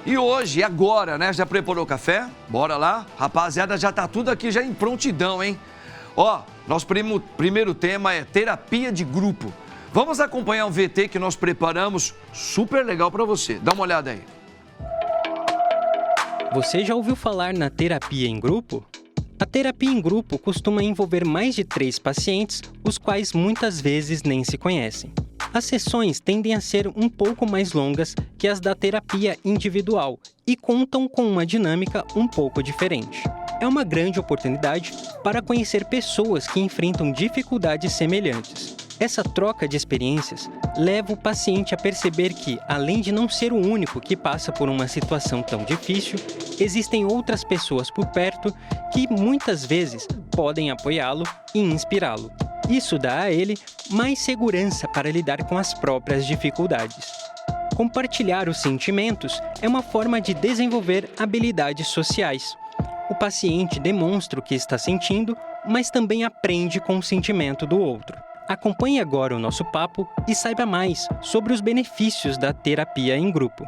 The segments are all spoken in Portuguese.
E hoje, agora, né? Já preparou o café? Bora lá? Rapaziada, já tá tudo aqui já em prontidão, hein? Ó, nosso primeiro tema é terapia de grupo. Vamos acompanhar um VT que nós preparamos super legal para você. Dá uma olhada aí. Você já ouviu falar na terapia em grupo? A terapia em grupo costuma envolver mais de 3 pacientes, os quais muitas vezes nem se conhecem. As sessões tendem a ser um pouco mais longas que as da terapia individual e contam com uma dinâmica um pouco diferente. É uma grande oportunidade para conhecer pessoas que enfrentam dificuldades semelhantes. Essa troca de experiências leva o paciente a perceber que, além de não ser o único que passa por uma situação tão difícil, existem outras pessoas por perto que muitas vezes podem apoiá-lo e inspirá-lo. Isso dá a ele mais segurança para lidar com as próprias dificuldades. Compartilhar os sentimentos é uma forma de desenvolver habilidades sociais. O paciente demonstra o que está sentindo, mas também aprende com o sentimento do outro. Acompanhe agora o nosso papo e saiba mais sobre os benefícios da terapia em grupo.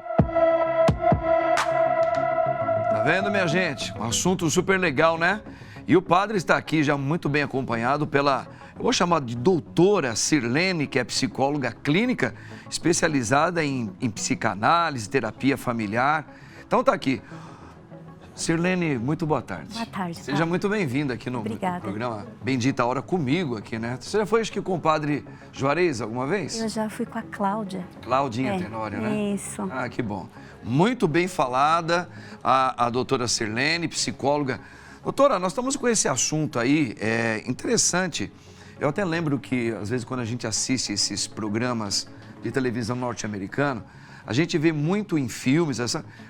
Tá vendo, minha gente? Um assunto super legal, né? E o padre está aqui já muito bem acompanhado pela, eu vou chamar de doutora Sirlene, que é psicóloga clínica, especializada em psicanálise, terapia familiar. Então tá aqui. Sirlene, muito boa tarde. Boa tarde. Seja muito bem-vinda aqui no programa Bendita Hora comigo aqui, né? Você já foi, acho que, com o padre Juarez alguma vez? Eu já fui com a Cláudia. Claudinha Tenório, né? Isso. Ah, que bom. Muito bem falada a doutora Sirlene, psicóloga. Doutora, nós estamos com esse assunto aí, interessante. Eu até lembro que, às vezes, quando a gente assiste esses programas de televisão norte-americano, a gente vê muito em filmes,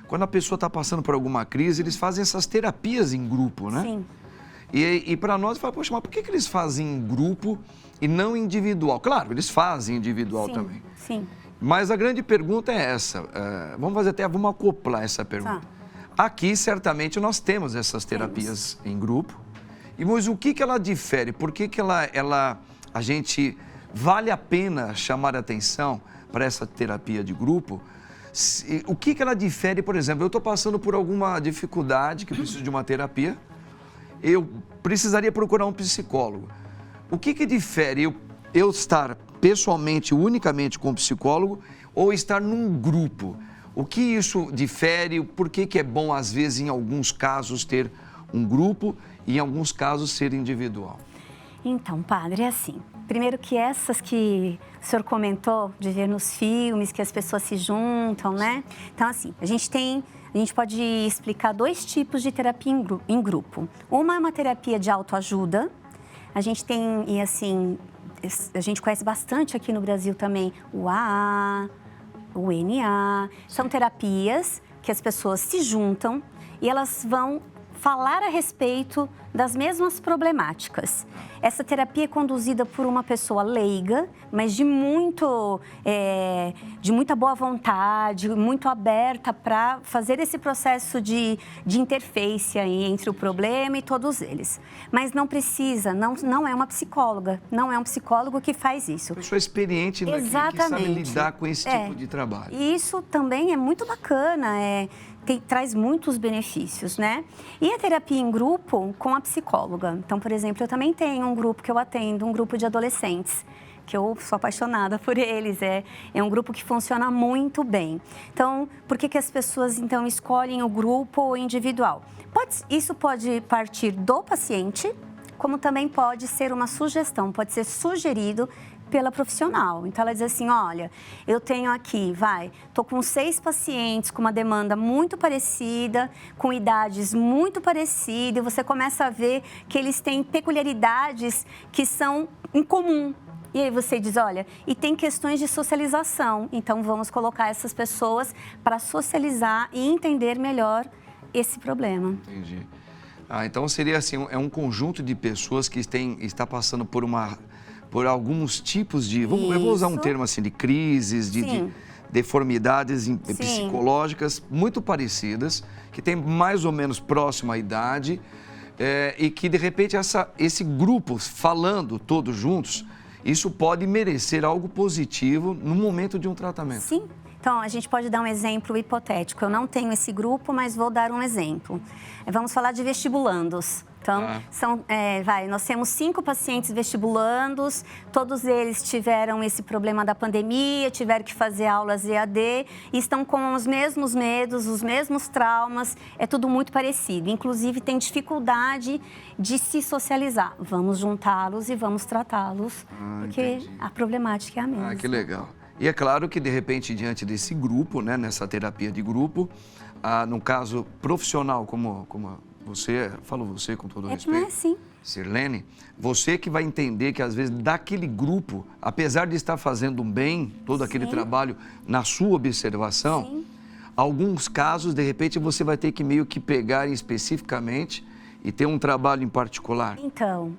quando a pessoa está passando por alguma crise, eles fazem essas terapias em grupo, né? Sim. E para nós, fala, poxa, mas por que eles fazem em grupo e não individual? Claro, eles fazem individual também. Sim. Mas a grande pergunta é essa, vamos acoplar essa pergunta. Tá. Aqui, certamente, nós temos essas terapias em grupo, mas o que ela difere? Por que a gente vale a pena chamar a atenção para essa terapia de grupo? O que ela difere, por exemplo, eu estou passando por alguma dificuldade que preciso de uma terapia, eu precisaria procurar um psicólogo. O que difere eu estar pessoalmente, unicamente com um psicólogo ou estar num grupo? O que isso difere? Por que é bom, às vezes, em alguns casos, ter um grupo e, em alguns casos, ser individual? Então, padre, é assim. Primeiro que essas que o senhor comentou, de ver nos filmes, que as pessoas se juntam, né? Então, assim, a gente pode explicar 2 tipos de terapia em grupo. Uma é uma terapia de autoajuda. A gente tem, e assim, a gente conhece bastante aqui no Brasil também o AA, o NA. São terapias que as pessoas se juntam e elas vão falar a respeito das mesmas problemáticas. Essa terapia é conduzida por uma pessoa leiga, mas de muita boa vontade, muito aberta para fazer esse processo de interface entre o problema e todos eles. Mas não precisa, não é uma psicóloga, não é um psicólogo que faz isso. Pessoa experiente, né, que sabe lidar com esse tipo de trabalho. E isso também é muito bacana, traz muitos benefícios, né? E a terapia em grupo com a psicóloga. Então, por exemplo, eu também tenho um grupo que eu atendo, um grupo de adolescentes, que eu sou apaixonada por eles. É um grupo que funciona muito bem. Então, por que as pessoas, então, escolhem o grupo ou individual? Isso pode partir do paciente, como também pode ser uma sugestão, pode ser sugerido pela profissional. Então, ela diz assim, olha, eu tenho aqui, tô com 6 pacientes com uma demanda muito parecida, com idades muito parecidas, e você começa a ver que eles têm peculiaridades que são em comum. E aí você diz, olha, e tem questões de socialização, então vamos colocar essas pessoas para socializar e entender melhor esse problema. Entendi. Então seria assim, é um conjunto de pessoas que está passando por alguns tipos de, eu vou usar um termo assim, de crises, de deformidades psicológicas muito parecidas, que tem mais ou menos próxima à idade, e que, de repente, esse grupo falando todos juntos, isso pode merecer algo positivo no momento de um tratamento. Sim. Então, a gente pode dar um exemplo hipotético. Eu não tenho esse grupo, mas vou dar um exemplo. Vamos falar de vestibulandos. Então, nós temos 5 pacientes vestibulandos, todos eles tiveram esse problema da pandemia, tiveram que fazer aulas EAD e estão com os mesmos medos, os mesmos traumas, é tudo muito parecido. Inclusive, tem dificuldade de se socializar. Vamos juntá-los e vamos tratá-los, porque entendi. a problemática é a mesma. Ah, que legal. E é claro que, de repente, diante desse grupo, né, nessa terapia de grupo, no caso profissional, como você, falo você com todo respeito, não é assim. Sirlene, você que vai entender que, às vezes, daquele grupo, apesar de estar fazendo um bem, todo aquele trabalho na sua observação, alguns casos, de repente, você vai ter que meio que pegar especificamente e ter um trabalho em particular. Então,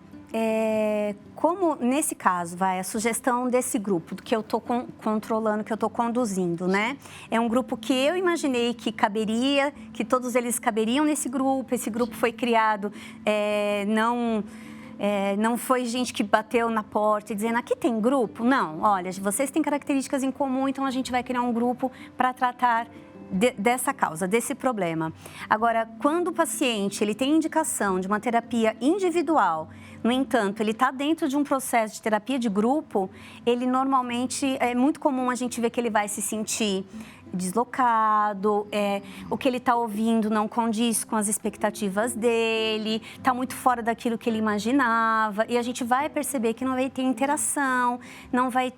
como nesse caso, a sugestão desse grupo, que eu estou controlando, que eu estou conduzindo, né? É um grupo que eu imaginei que caberia, que todos eles caberiam nesse grupo. Esse grupo foi criado, não foi gente que bateu na porta e dizendo, aqui tem grupo? Não, olha, vocês têm características em comum, então a gente vai criar um grupo para tratar dessa causa, desse problema. Agora, quando o paciente ele tem indicação de uma terapia individual, no entanto, ele está dentro de um processo de terapia de grupo, ele normalmente, é muito comum a gente ver que ele vai se sentir deslocado, o que ele está ouvindo não condiz com as expectativas dele, está muito fora daquilo que ele imaginava, e a gente vai perceber que não vai ter interação, não vai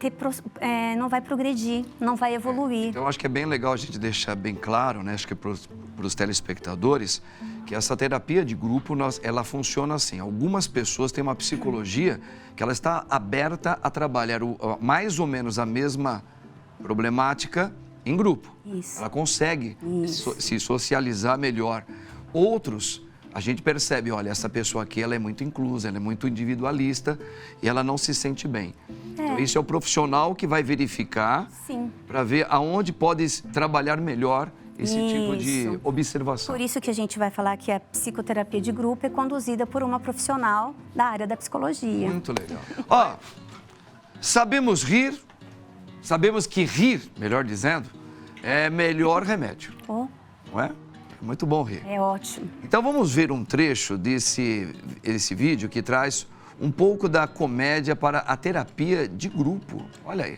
progredir, não vai evoluir. Então, eu acho que é bem legal a gente deixar bem claro, né, acho que para os telespectadores, que essa terapia de grupo, ela funciona assim. Algumas pessoas têm uma psicologia que ela está aberta a trabalhar mais ou menos a mesma problemática em grupo. Isso. Ela consegue se socializar melhor. Outros, a gente percebe, olha, essa pessoa aqui, ela é muito inclusa, ela é muito individualista e ela não se sente bem. Então, isso é o profissional que vai verificar para ver aonde pode trabalhar melhor esse tipo de observação. Por isso que a gente vai falar que a psicoterapia de grupo é conduzida por uma profissional da área da psicologia. Muito legal. Ó, sabemos rir, sabemos que rir, melhor dizendo, é melhor remédio. Não é? É muito bom rir. É ótimo. Então vamos ver um trecho desse vídeo que traz um pouco da comédia para a terapia de grupo. Olha aí.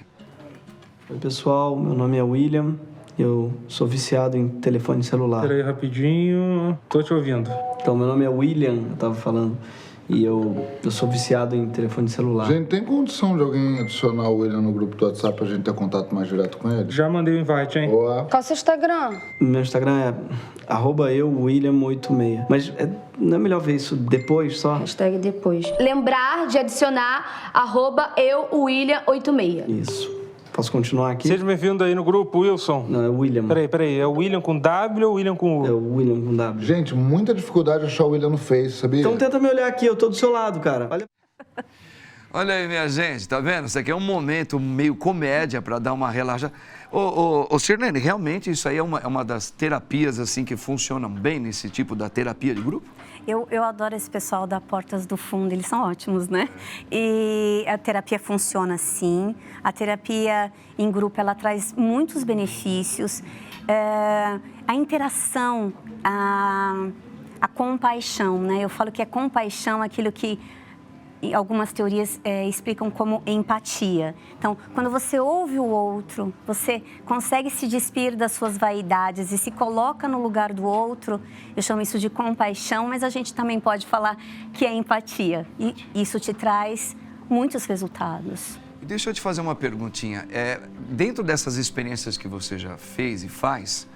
Oi, pessoal, meu nome é William. Eu sou viciado em telefone celular. Peraí, rapidinho. Tô te ouvindo. Então, meu nome é William, eu tava falando. E eu sou viciado em telefone celular. Gente, tem condição de alguém adicionar o William no grupo do WhatsApp pra gente ter contato mais direto com ele? Já mandei o invite, hein? Boa. Qual é o seu Instagram? Meu Instagram é @euwilliam86. Mas não é melhor ver isso depois só? Hashtag depois. Lembrar de adicionar @euwilliam86. Isso. Posso continuar aqui? Seja bem-vindo aí no grupo, Wilson. Não, é William. Peraí. É o William com W ou William com U? É o William com W. Gente, muita dificuldade de achar o William no Face, sabia? Então tenta me olhar aqui, eu tô do seu lado, cara. Olha. Olha aí, minha gente, tá vendo? Isso aqui é um momento meio comédia para dar uma relaxada. Ô, Sirlene, realmente isso aí é uma das terapias assim que funcionam bem nesse tipo da terapia de grupo? Eu adoro esse pessoal da Portas do Fundo, eles são ótimos, né? E a terapia funciona assim. A terapia em grupo, ela traz muitos benefícios. A interação, a compaixão, né? Eu falo que é compaixão aquilo que algumas teorias explicam como empatia. Então, quando você ouve o outro, você consegue se despir das suas vaidades e se coloca no lugar do outro, eu chamo isso de compaixão, mas a gente também pode falar que é empatia. E isso te traz muitos resultados. Deixa eu te fazer uma perguntinha. Dentro dessas experiências que você já fez e faz,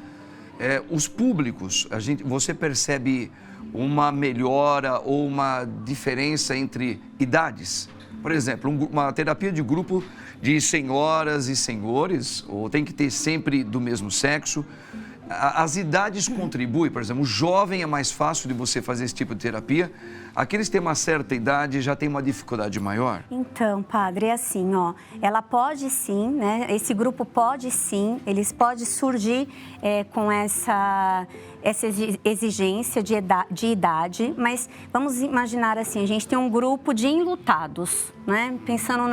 os públicos, você percebe uma melhora ou uma diferença entre idades? Por exemplo, uma terapia de grupo de senhoras e senhores, ou tem que ter sempre do mesmo sexo? As idades contribuem, por exemplo, o jovem é mais fácil de você fazer esse tipo de terapia, aqueles que têm uma certa idade já têm uma dificuldade maior? Então, padre, é assim, ó, ela pode sim, né, esse grupo pode sim, eles podem surgir com essa exigência de idade, mas vamos imaginar assim, a gente tem um grupo de enlutados, né, pensando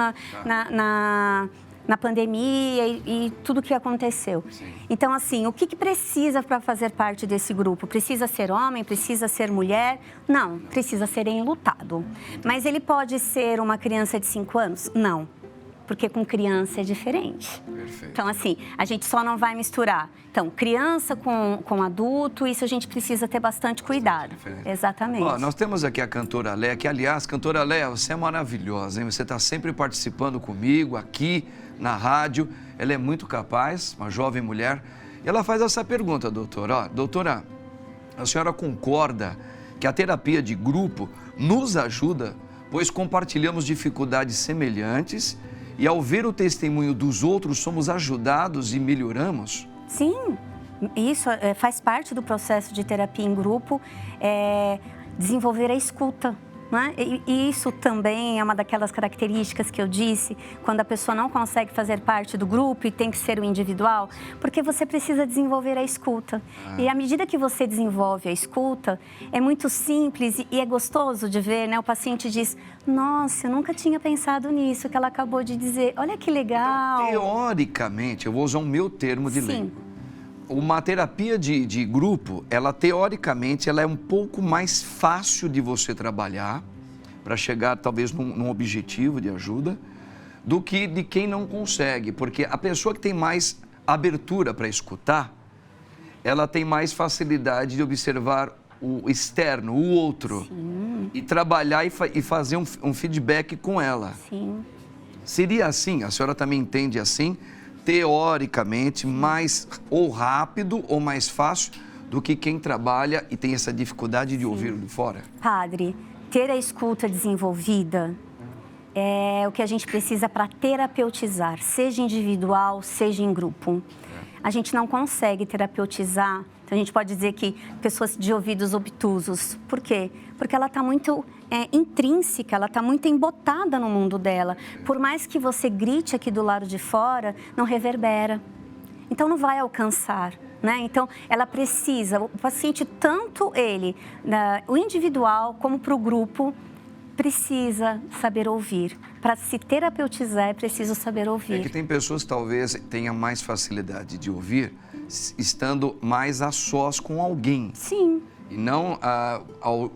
na pandemia e tudo que aconteceu. Sim. Então, assim, o que precisa para fazer parte desse grupo? Precisa ser homem? Precisa ser mulher? Não, precisa ser enlutado. Mas ele pode ser uma criança de 5 anos? Não, porque com criança é diferente. Perfeito. Então, assim, a gente só não vai misturar. Então, criança com adulto, isso a gente precisa ter bastante cuidado. Exatamente. Ó, nós temos aqui a cantora Léa, que, aliás, cantora Léa, você é maravilhosa, hein? Você está sempre participando comigo aqui na rádio. Ela é muito capaz, uma jovem mulher. E ela faz essa pergunta, doutora. Ó, doutora, a senhora concorda que a terapia de grupo nos ajuda, pois compartilhamos dificuldades semelhantes e ao ver o testemunho dos outros somos ajudados e melhoramos? Sim, isso faz parte do processo de terapia em grupo, desenvolver a escuta. Né? E isso também é uma daquelas características que eu disse, quando a pessoa não consegue fazer parte do grupo e tem que ser o individual, porque você precisa desenvolver a escuta. E à medida que você desenvolve a escuta, é muito simples e é gostoso de ver, né? O paciente diz, nossa, eu nunca tinha pensado nisso que ela acabou de dizer, olha que legal. Então, teoricamente, eu vou usar o meu termo de leigo. Uma terapia de grupo, ela teoricamente, ela é um pouco mais fácil de você trabalhar para chegar talvez num objetivo de ajuda do que de quem não consegue, porque a pessoa que tem mais abertura para escutar, ela tem mais facilidade de observar o externo, o outro. Sim. E trabalhar e fazer um feedback com ela. Sim. Seria assim? A senhora também entende assim? Teoricamente, mais ou rápido ou mais fácil do que quem trabalha e tem essa dificuldade de ouvir de fora? Padre, ter a escuta desenvolvida é o que a gente precisa para terapeutizar, seja individual, seja em grupo. A gente não consegue terapeutizar, então a gente pode dizer que pessoas de ouvidos obtusos. Por quê? Porque ela está muito intrínseca, ela está muito embotada no mundo dela. Por mais que você grite aqui do lado de fora, não reverbera. Então não vai alcançar, né? Então ela precisa, o paciente, tanto ele, o individual como para o grupo, precisa saber ouvir. Para se terapeutizar é preciso saber ouvir. É que tem pessoas que talvez tenham mais facilidade de ouvir estando mais a sós com alguém. Sim. E não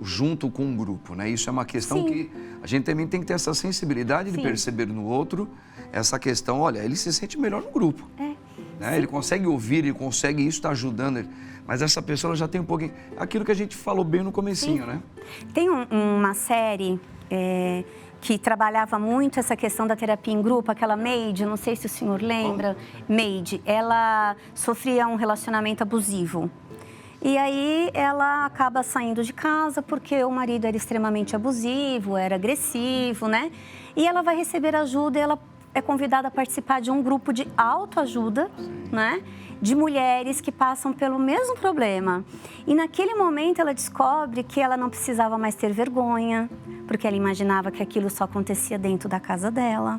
junto com um grupo, né? Isso é uma questão Sim. que a gente também tem que ter essa sensibilidade de perceber no outro essa questão, olha, ele se sente melhor no grupo. Né? Ele consegue ouvir, ele consegue, isso está ajudando ele. Mas essa pessoa ela já tem um pouquinho, aquilo que a gente falou bem no comecinho, né? Tem uma série que trabalhava muito essa questão da terapia em grupo, aquela Maid, não sei se o senhor lembra, Maid, ela sofria um relacionamento abusivo. E aí ela acaba saindo de casa porque o marido era extremamente abusivo, era agressivo, né? E ela vai receber ajuda e ela é convidada a participar de um grupo de autoajuda, né? De mulheres que passam pelo mesmo problema. E naquele momento ela descobre que ela não precisava mais ter vergonha, porque ela imaginava que aquilo só acontecia dentro da casa dela.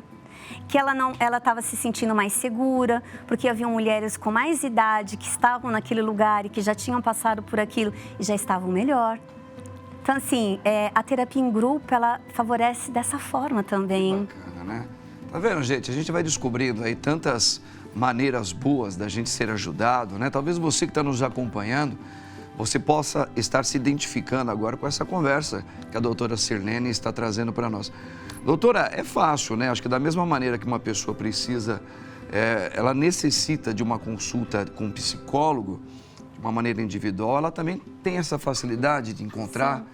Que ela estava se sentindo mais segura, porque haviam mulheres com mais idade que estavam naquele lugar e que já tinham passado por aquilo e já estavam melhor. Então, assim, a terapia em grupo, ela favorece dessa forma também. Bacana, né? Tá vendo, gente? A gente vai descobrindo aí tantas maneiras boas da gente ser ajudado, né? Talvez você que está nos acompanhando, você possa estar se identificando agora com essa conversa que a doutora Sirlene está trazendo para nós. Doutora, é fácil, né? Acho que da mesma maneira que uma pessoa precisa, ela necessita de uma consulta com um psicólogo, de uma maneira individual, ela também tem essa facilidade de encontrar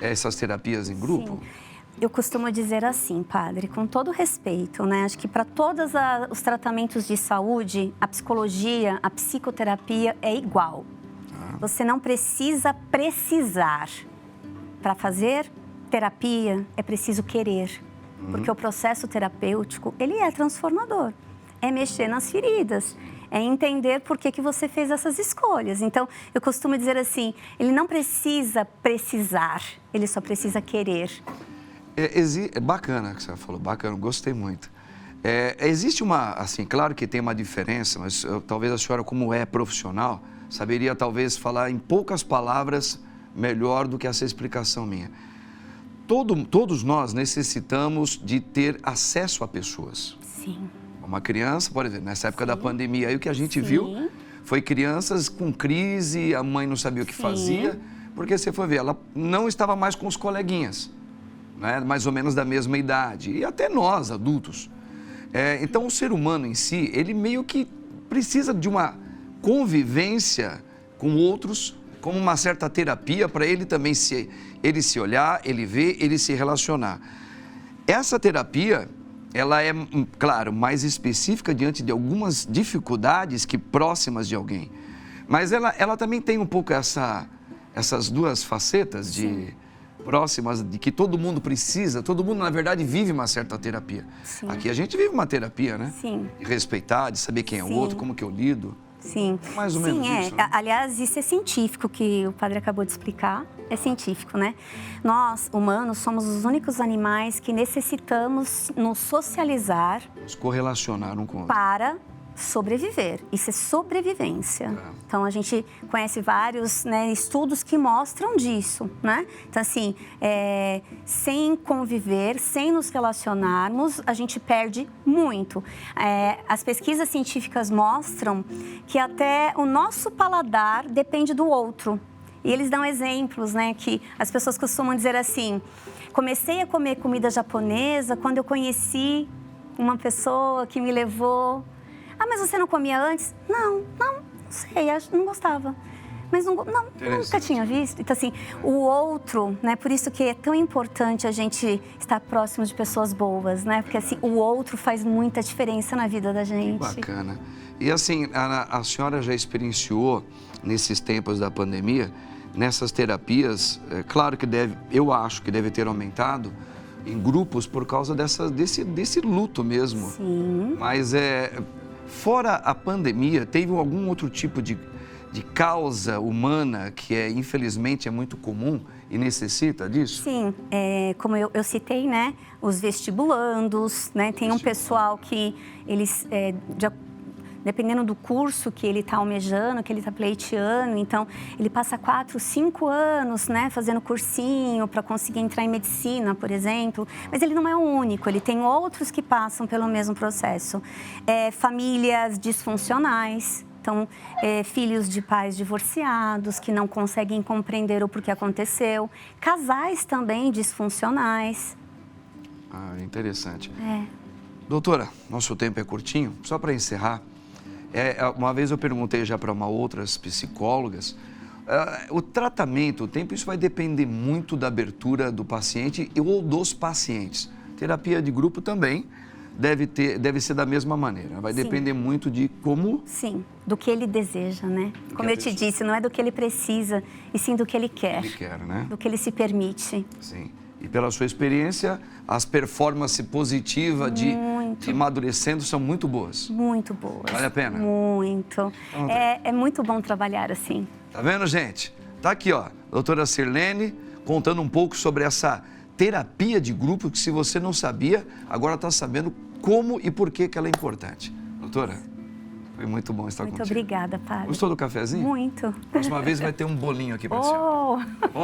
essas terapias em grupo? Sim. Eu costumo dizer assim, padre, com todo respeito, né? Acho que para todos os tratamentos de saúde, a psicologia, a psicoterapia é igual. Você não precisa precisar. Para fazer terapia, é preciso querer. Porque o processo terapêutico, ele é transformador. É mexer nas feridas. É entender por que você fez essas escolhas. Então, eu costumo dizer assim, ele não precisa precisar, ele só precisa querer. É bacana o que você falou, bacana, gostei muito. Existe assim, claro que tem uma diferença, mas talvez a senhora, como é profissional, saberia talvez falar em poucas palavras melhor do que essa explicação minha. Todos nós necessitamos de ter acesso a pessoas. Sim. Uma criança, por exemplo, nessa época da pandemia, aí o que a gente viu foi crianças com crise, a mãe não sabia o que fazia, porque você foi ver, ela não estava mais com os coleguinhas, né? Mais ou menos da mesma idade, e até nós, adultos. Então, o ser humano em si, ele meio que precisa de uma convivência com outros, como uma certa terapia para ele também ele se olhar, ele ver, ele se relacionar. Essa terapia, ela é, claro, mais específica diante de algumas dificuldades que próximas de alguém. Mas ela também tem um pouco essas duas facetas de próximas, de que todo mundo precisa, todo mundo, na verdade, vive uma certa terapia. Sim. Aqui a gente vive uma terapia, né? Sim. De respeitar, de saber quem é o outro, como que eu lido. Sim. Mais ou menos isso, né? Aliás, isso é científico que o padre acabou de explicar. É científico, né? Nós, humanos, somos os únicos animais que necessitamos nos socializar Nos correlacionar um com o outro. para sobreviver. Isso é sobrevivência. Então, a gente conhece vários, né, estudos que mostram disso, né? Então, assim, sem conviver, sem nos relacionarmos, a gente perde muito. As pesquisas científicas mostram que até o nosso paladar depende do outro. E eles dão exemplos, né, que as pessoas costumam dizer assim, comecei a comer comida japonesa quando eu conheci uma pessoa que me levou. Ah, mas você não comia antes? Não sei, não gostava. Mas nunca tinha visto. Então, assim, o outro, né? Por isso que é tão importante a gente estar próximo de pessoas boas, né? Porque, assim, o outro faz muita diferença na vida da gente. Bacana. E, assim, a senhora já experienciou, nesses tempos da pandemia, nessas terapias, claro que eu acho que deve ter aumentado em grupos por causa desse luto mesmo. Sim. Mas, fora a pandemia, teve algum outro tipo de causa humana que infelizmente é muito comum e necessita disso? Sim, como eu citei, né, os vestibulandos, né, tem um pessoal que eles, dependendo do curso que ele está almejando, que ele está pleiteando, então ele passa 4, 5 anos, né, fazendo cursinho para conseguir entrar em medicina, por exemplo, mas ele não é o único, ele tem outros que passam pelo mesmo processo. Famílias disfuncionais. Então, filhos de pais divorciados que não conseguem compreender o porquê aconteceu. Casais também disfuncionais. Ah, interessante. Doutora, nosso tempo é curtinho. Só para encerrar, uma vez eu perguntei já para outras psicólogas, o tratamento, o tempo, isso vai depender muito da abertura do paciente ou dos pacientes. Terapia de grupo também deve ser da mesma maneira. Vai depender muito de como... Sim, do que ele deseja, né? Como eu te disse, não é do que ele precisa, e sim do que ele quer. Ele quer, né? Do que ele se permite. Sim. E pela sua experiência, as performances positivas de amadurecendo são muito boas. Muito boas. Vale a pena? Muito. Então, É muito bom trabalhar assim. Tá vendo, gente? Tá aqui, ó, doutora Sirlene, contando um pouco sobre essa terapia de grupo que, se você não sabia, agora está sabendo como e por que ela é importante. Doutora, foi muito bom estar contigo. Muito obrigada, padre. Gostou do cafezinho? Muito. Próxima vez vai ter um bolinho aqui para você.